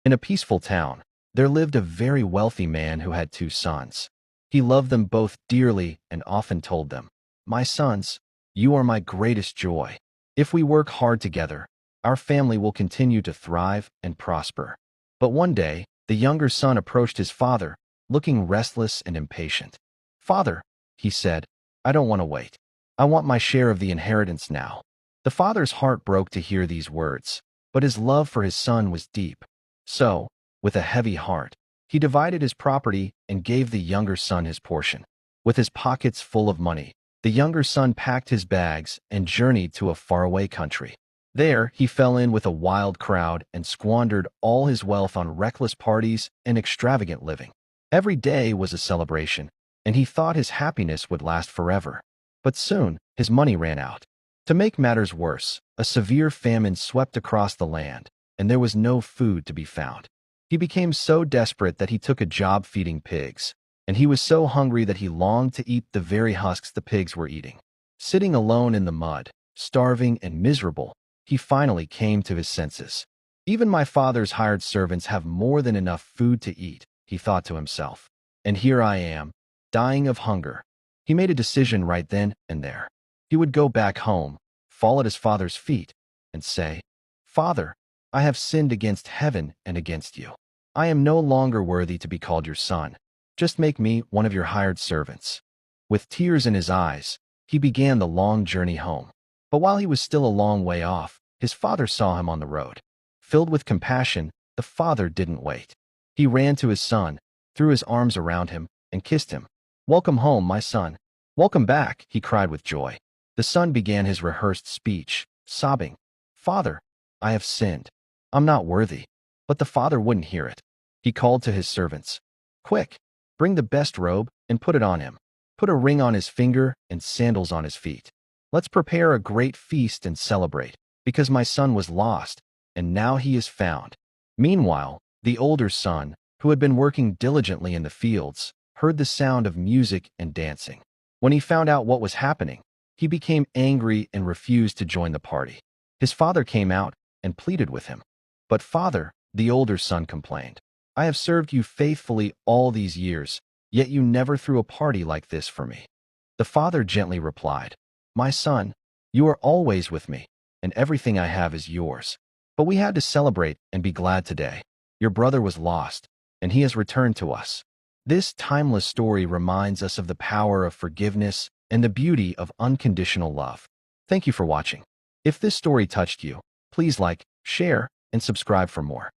In a peaceful town, there lived a very wealthy man who had two sons. He loved them both dearly and often told them, "My sons, you are my greatest joy. If we work hard together, our family will continue to thrive and prosper." But one day, the younger son approached his father, looking restless and impatient. "Father," he said, "I don't want to wait. I want my share of the inheritance now." The father's heart broke to hear these words, but his love for his son was deep. So, with a heavy heart, he divided his property and gave the younger son his portion. With his pockets full of money, the younger son packed his bags and journeyed to a faraway country. There, he fell in with a wild crowd and squandered all his wealth on reckless parties and extravagant living. Every day was a celebration, and he thought his happiness would last forever. But soon, his money ran out. To make matters worse, a severe famine swept across the land, and there was no food to be found. He became so desperate that he took a job feeding pigs, and he was so hungry that he longed to eat the very husks the pigs were eating. Sitting alone in the mud, starving and miserable, he finally came to his senses. "Even my father's hired servants have more than enough food to eat," he thought to himself. "And here I am, dying of hunger." He made a decision right then and there. He would go back home, fall at his father's feet, and say, "Father, I have sinned against heaven and against you. I am no longer worthy to be called your son. Just make me one of your hired servants." With tears in his eyes, he began the long journey home. But while he was still a long way off, his father saw him on the road. Filled with compassion, the father didn't wait. He ran to his son, threw his arms around him, and kissed him. "Welcome home, my son. Welcome back," he cried with joy. The son began his rehearsed speech, sobbing, "Father, I have sinned. I'm not worthy." But the father wouldn't hear it. He called to his servants, "Quick, bring the best robe and put it on him. Put a ring on his finger and sandals on his feet. Let's prepare a great feast and celebrate, because my son was lost, and now he is found." Meanwhile, the older son, who had been working diligently in the fields, heard the sound of music and dancing. When he found out what was happening, he became angry and refused to join the party. His father came out and pleaded with him. "But father," the older son complained, "I have served you faithfully all these years, yet you never threw a party like this for me." The father gently replied, "My son, you are always with me, and everything I have is yours. But we had to celebrate and be glad today. Your brother was lost, and he has returned to us." This timeless story reminds us of the power of forgiveness and the beauty of unconditional love. Thank you for watching. If this story touched you, please like, share, and subscribe for more.